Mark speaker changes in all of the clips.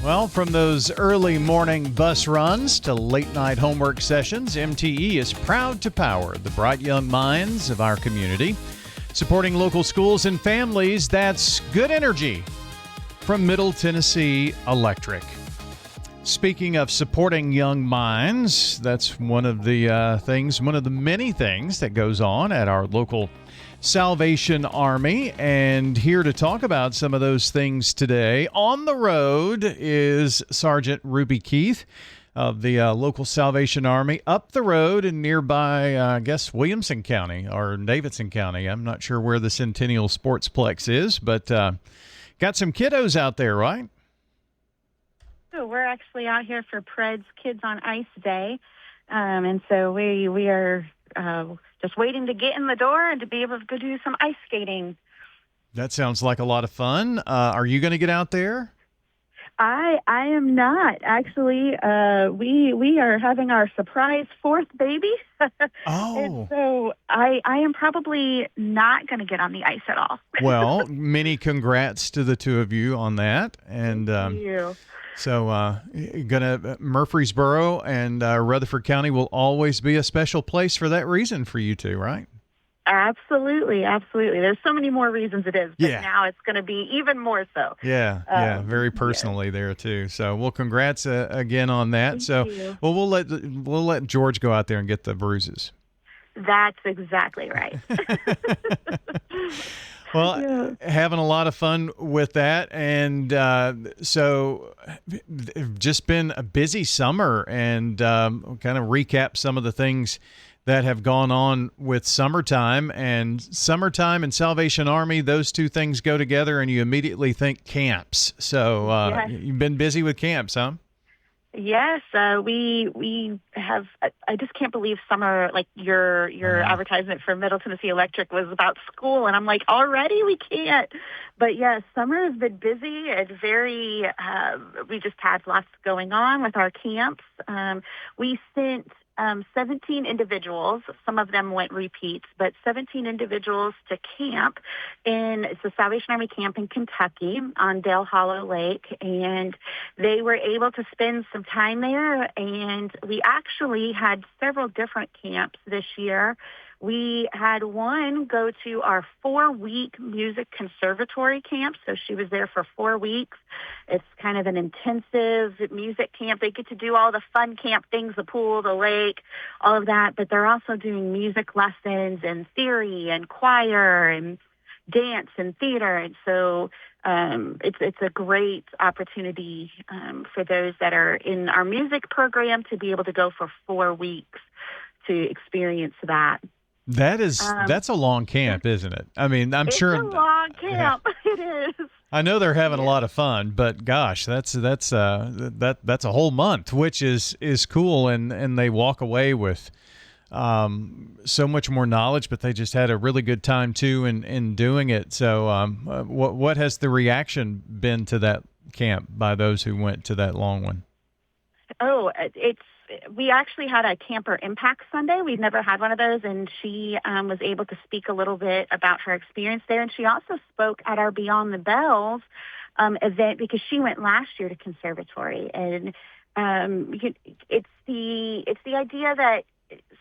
Speaker 1: Well, from those early morning bus runs to late night homework sessions, MTE is proud to power the bright young minds of our community. Supporting local schools and families, that's good energy from Middle Tennessee Electric. Speaking of supporting young minds, that's one of the many things that goes on at our local Salvation Army. And here to talk about some of those things today on the road is Sergeant Ruby Keith of the local Salvation Army up the road in nearby, Williamson County or Davidson County. I'm not sure where the Centennial Sportsplex is, but got some kiddos out there, right?
Speaker 2: So we're actually out here for Pred's Kids on Ice Day. And so we are just waiting to get in the door and to be able to go do some ice skating.
Speaker 1: That sounds like a lot of fun. Are you going to get out there?
Speaker 2: I am not. Actually, we are having our surprise fourth baby.
Speaker 1: Oh.
Speaker 2: And so I am probably not going to get on the ice at all.
Speaker 1: Well, many congrats to the two of you on that. And
Speaker 2: Thank you.
Speaker 1: So Murfreesboro and Rutherford County will always be a special place for that reason for you two, right?
Speaker 2: Absolutely. There's so many more reasons it is, but now it's going to be even more so.
Speaker 1: Yeah, very personally there too. So, well, congrats again on that.
Speaker 2: Thank you.
Speaker 1: Well, we'll let George go out there and get the bruises.
Speaker 2: That's exactly right.
Speaker 1: Well, having a lot of fun with that. And so just been a busy summer, and kind of recap some of the things that have gone on with summertime. And summertime and Salvation Army, those two things go together, and you immediately think camps. So You've been busy with camps, huh?
Speaker 2: Yes, we have. I just can't believe summer. Like your advertisement for Middle Tennessee Electric was about school, and I'm like, already we can't. But yes, summer has been busy. It's very. We just had lots going on with our camps. We sent 17 individuals. Some of them went repeats, but 17 individuals to camp it's a Salvation Army camp in Kentucky on Dale Hollow Lake, and they were able to spend some time there. And we actually had several different camps this year. We had one go to our 4-week music conservatory camp. So she was there for 4 weeks. It's kind of an intensive music camp. They get to do all the fun camp things, the pool, the lake, all of that. But they're also doing music lessons and theory and choir and dance and theater. And so it's a great opportunity for those that are in our music program to be able to go for 4 weeks to experience that.
Speaker 1: That's a long camp, isn't it? I mean, I'm sure
Speaker 2: it's a long camp. It is.
Speaker 1: I know they're having a lot of fun, but gosh, that's a whole month, which is cool, and they walk away with so much more knowledge, but they just had a really good time too in doing it. So, what has the reaction been to that camp by those who went to that long one?
Speaker 2: Oh, we actually had a Camper Impact Sunday. We've never had one of those, and she was able to speak a little bit about her experience there. And she also spoke at our Beyond the Bells event because she went last year to conservatory. And it's the idea that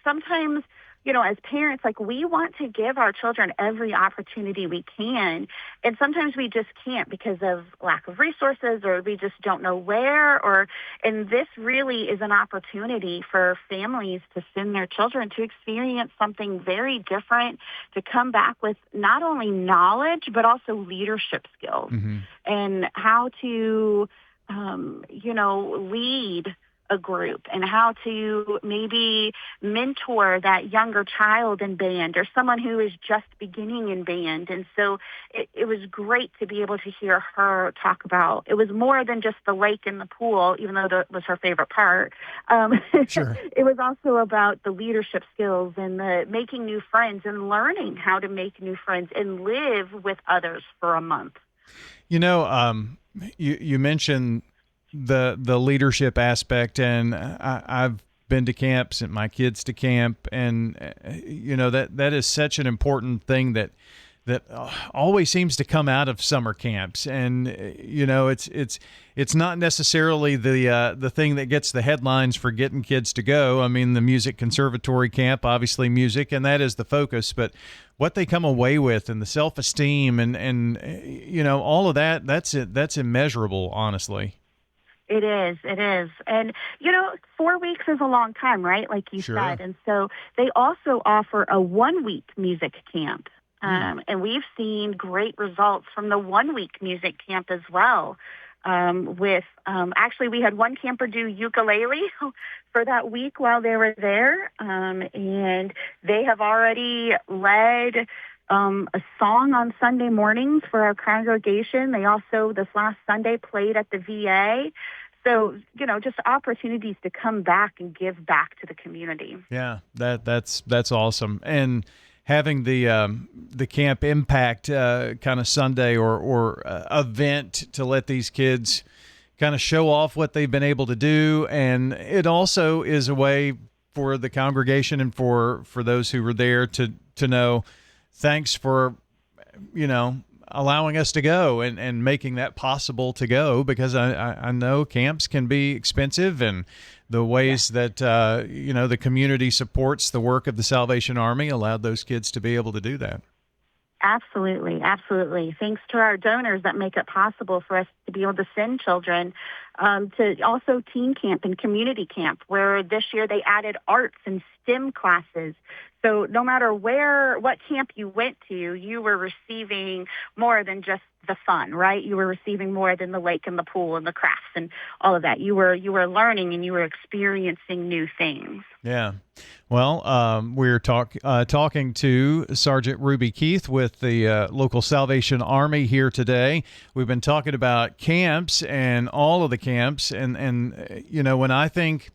Speaker 2: sometimes, as parents, like, we want to give our children every opportunity we can. And sometimes we just can't because of lack of resources, or we just don't know where. And this really is an opportunity for families to send their children to experience something very different, to come back with not only knowledge, but also leadership skills and how to, lead a group, and how to maybe mentor that younger child in band, or someone who is just beginning in band. And so it was great to be able to hear her talk about, it was more than just the lake and the pool, even though that was her favorite part.
Speaker 1: Sure.
Speaker 2: It was also about the leadership skills and the making new friends and learning how to make new friends and live with others for a month.
Speaker 1: You mentioned the leadership aspect, and I've been to camps and my kids to camp, and that is such an important thing that that always seems to come out of summer camps. And it's not necessarily the thing that gets the headlines for getting kids to go. I mean, the music conservatory camp, obviously music, and that is the focus, but what they come away with and the self-esteem and all of that's immeasurable, honestly.
Speaker 2: It is. And, 4 weeks is a long time, right? Like you
Speaker 1: Sure.
Speaker 2: said. And so they also offer a 1-week music camp. And we've seen great results from the 1-week music camp as well. Actually, we had one camper do ukulele for that week while they were there. And they have already led a song on Sunday mornings for our congregation. They also, this last Sunday, played at the VA. So, just opportunities to come back and give back to the community.
Speaker 1: Yeah, that's awesome. And having the camp impact kind of Sunday or event to let these kids kind of show off what they've been able to do, and it also is a way for the congregation and for those who were there to know, thanks for allowing us to go and making that possible to go, because I know camps can be expensive, and the ways that the community supports the work of the Salvation Army allowed those kids to be able to do that.
Speaker 2: Absolutely. Thanks to our donors that make it possible for us to be able to send children to also teen camp and community camp, where this year they added arts and STEM classes. So no matter what camp you went to, you were receiving more than just the fun, right? You were receiving more than the lake and the pool and the crafts and all of that. You were learning and you were experiencing new things.
Speaker 1: Yeah. Well, we're talking to Sergeant Ruby Keith with the local Salvation Army here today. We've been talking about camps and all of the camps, and when I think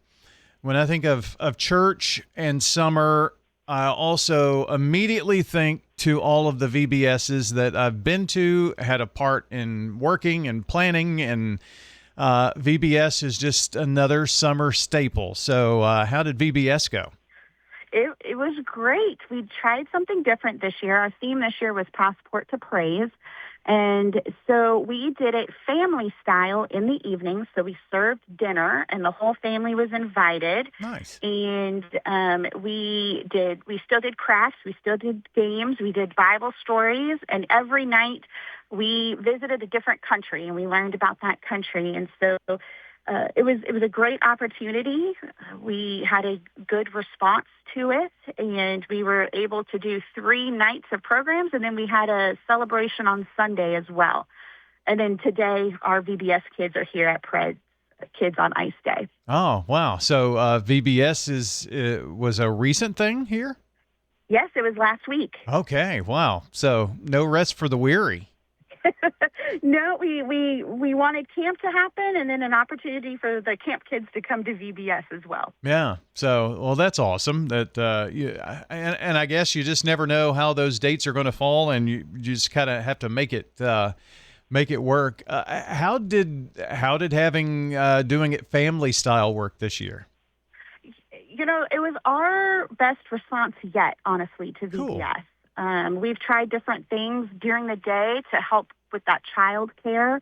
Speaker 1: of church and summer, I also immediately think to all of the VBSs that I've been to, had a part in working and planning, and VBS is just another summer staple. So how did VBS go?
Speaker 2: It was great. We tried something different this year. Our theme this year was Passport to Praise. And so we did it family style in the evening. So we served dinner and the whole family was invited.
Speaker 1: Nice.
Speaker 2: And we still did crafts. We still did games. We did Bible stories. And every night we visited a different country and we learned about that country. And so it was a great opportunity. We had a good response to it, and we were able to do 3 nights of programs, and then we had a celebration on Sunday as well. And then today, our VBS kids are here at Pres Kids on Ice Day.
Speaker 1: Oh, wow. So VBS was a recent thing here?
Speaker 2: Yes, it was last week.
Speaker 1: Okay, wow. So no rest for the weary.
Speaker 2: No, we wanted camp to happen, and then an opportunity for the camp kids to come to VBS as well.
Speaker 1: Yeah. So, well, that's awesome. That and I guess you just never know how those dates are going to fall, and you just kind of have to make it work. How did having doing it family style work this year?
Speaker 2: It was our best response yet, honestly, to VBS.
Speaker 1: Cool.
Speaker 2: We've tried different things during the day to help with that child care.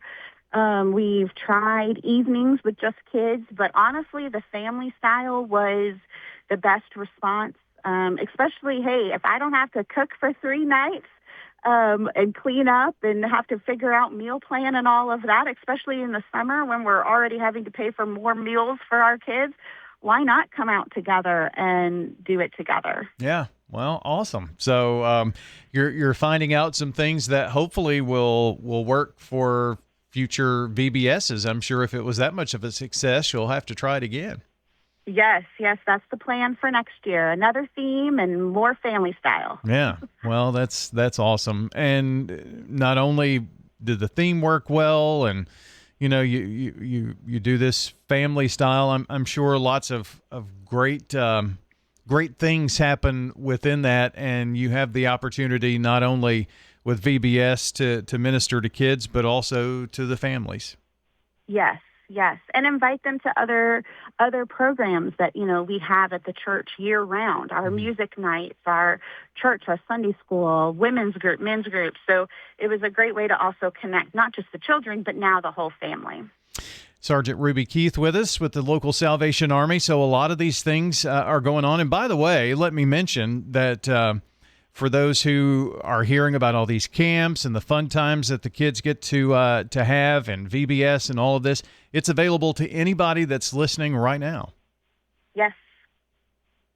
Speaker 2: We've tried evenings with just kids, but honestly, the family style was the best response, especially, hey, if I don't have to cook for 3 nights and clean up and have to figure out meal plan and all of that, especially in the summer when we're already having to pay for more meals for our kids, why not come out together and do it together?
Speaker 1: Yeah. Well, awesome. So you're finding out some things that hopefully will work for future VBSs. I'm sure if it was that much of a success, you'll have to try it again.
Speaker 2: Yes, that's the plan for next year. Another theme and more family style.
Speaker 1: Yeah. Well, that's awesome. And not only did the theme work well, and you do this family style, I'm sure lots of great things happen within that, and you have the opportunity not only with VBS to minister to kids, but also to the families.
Speaker 2: Yes, Yes, and invite them to other programs that we have at the church year round. Our music nights, our church, our Sunday school, women's group, men's group. So it was a great way to also connect not just the children, but now the whole family.
Speaker 1: Sergeant Ruby Keith with us with the local Salvation Army. So a lot of these things are going on. And by the way, let me mention that for those who are hearing about all these camps and the fun times that the kids get to have and VBS and all of this, it's available to anybody that's listening right now.
Speaker 2: Yes.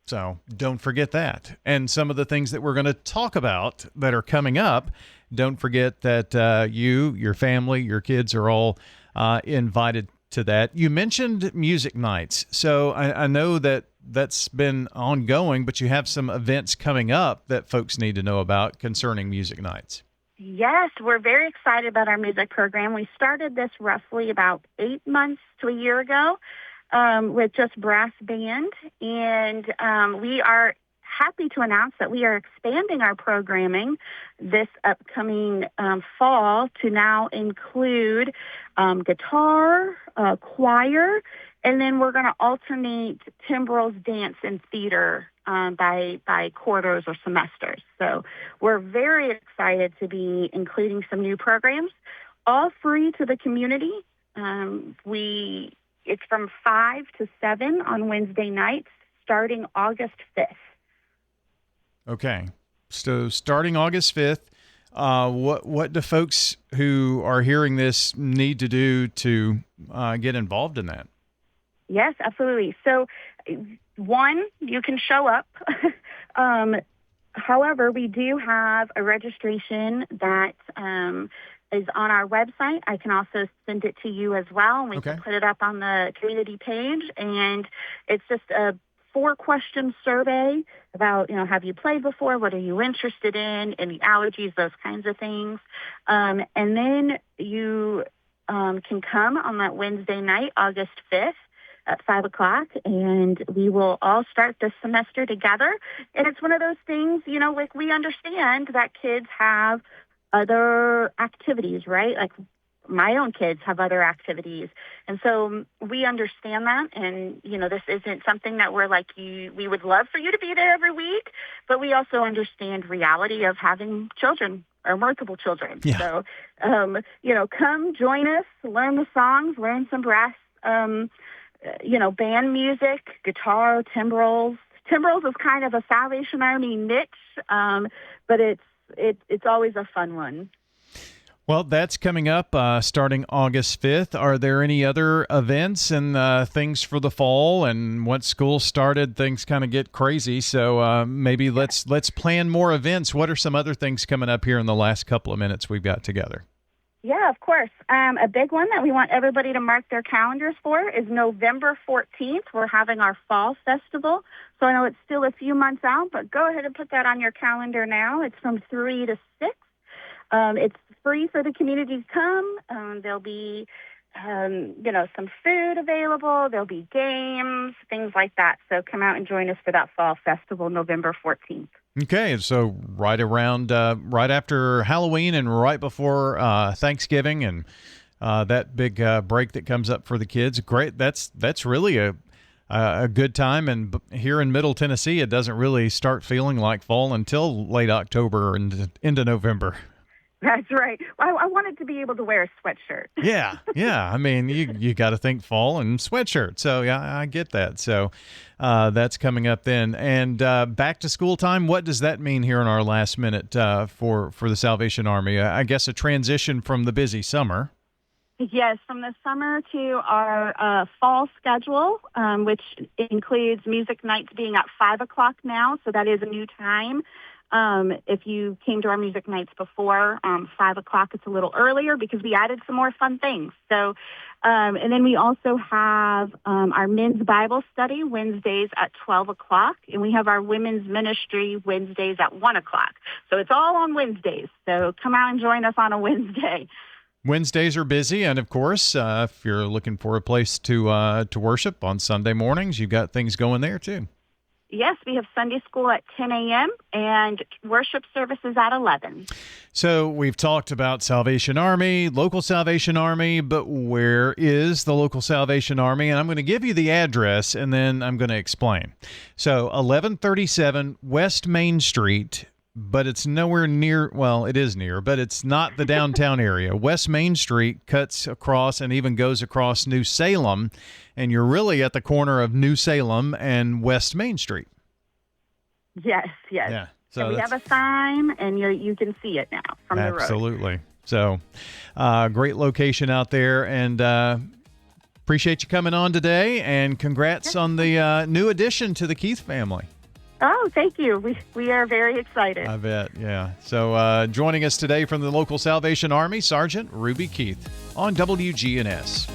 Speaker 1: So don't forget that. And some of the things that we're going to talk about that are coming up, don't forget that you, your family, your kids are all invited to that. You mentioned music nights. So I know that that's been ongoing, but you have some events coming up that folks need to know about concerning music nights.
Speaker 2: Yes, we're very excited about our music program. We started this roughly about 8 months to a year ago with just brass band, and we are happy to announce that we are expanding our programming this upcoming fall to now include guitar, choir, and then we're going to alternate timbrels, dance, and theater by quarters or semesters. So we're very excited to be including some new programs, all free to the community. It's from 5 to 7 on Wednesday nights, starting August 5th.
Speaker 1: Okay, so starting August 5th, what do folks who are hearing this need to do to get involved in that?
Speaker 2: Yes, absolutely. So, one, you can show up. However, we do have a registration that is on our website. I can also send it to you as well, and we can put it up on the community page. And it's just a 4-question survey about, have you played before? What are you interested in? Any allergies, those kinds of things. And then you can come on that Wednesday night, August 5th at 5 o'clock, and we will all start this semester together. And it's one of those things, like we understand that kids have other activities, right? Like my own kids have other activities. And so we understand that. And, this isn't something that we're like, we would love for you to be there every week, but we also understand reality of having children or multiple children.
Speaker 1: Yeah.
Speaker 2: So, come join us, learn the songs, learn some brass, band music, guitar, timbrels. Timbrels is kind of a Salvation Army niche, but it's always a fun one.
Speaker 1: Well, that's coming up starting August 5th. Are there any other events and things for the fall? And once school started, things kind of get crazy. So maybe let's plan more events. What are some other things coming up here in the last couple of minutes we've got together?
Speaker 2: Yeah, of course. A big one that we want everybody to mark their calendars for is November 14th. We're having our fall festival. So I know it's still a few months out, but go ahead and put that on your calendar now. It's from 3 to 6. It's free for the community to come. There'll be, some food available. There'll be games, things like that. So come out and join us for that fall festival, November 14th.
Speaker 1: Okay, so right after Halloween and right before Thanksgiving and that big break that comes up for the kids. Great, that's really a good time. And here in Middle Tennessee, it doesn't really start feeling like fall until late October and into November.
Speaker 2: That's right. I wanted to be able to wear a sweatshirt.
Speaker 1: Yeah. I mean, you got to think fall and sweatshirt. So, yeah, I get that. So that's coming up then. And back to school time, what does that mean here in our last minute for the Salvation Army? I guess a transition from the busy summer.
Speaker 2: Yes, from the summer to our fall schedule, which includes music nights being at 5 o'clock now. So that is a new time. If you came to our music nights before 5 o'clock, it's a little earlier because we added some more fun things. So, and then we also have our men's Bible study Wednesdays at 12 o'clock, and we have our women's ministry Wednesdays at 1 o'clock. So it's all on Wednesdays. So come out and join us on a Wednesday.
Speaker 1: Wednesdays are busy, and of course, if you're looking for a place to worship on Sunday mornings, you've got things going there too.
Speaker 2: Yes, we have Sunday school at 10 a.m. and worship services at 11.
Speaker 1: So we've talked about Salvation Army, local Salvation Army, but where is the local Salvation Army? And I'm going to give you the address, and then I'm going to explain. So 1137 West Main Street, but it's nowhere near, well, it is near, but it's not the downtown area. West Main Street cuts across and even goes across New Salem, and you're really at the corner of New Salem and West Main Street.
Speaker 2: Yes.
Speaker 1: Yeah. So
Speaker 2: and we have a sign, and you can see it now from the road.
Speaker 1: Absolutely. So great location out there, and appreciate you coming on today, and congrats on the new addition to the Keith family.
Speaker 2: Oh, thank you. We are very excited.
Speaker 1: I bet, yeah. So joining us today from the local Salvation Army, Sergeant Ruby Keith on WGNS.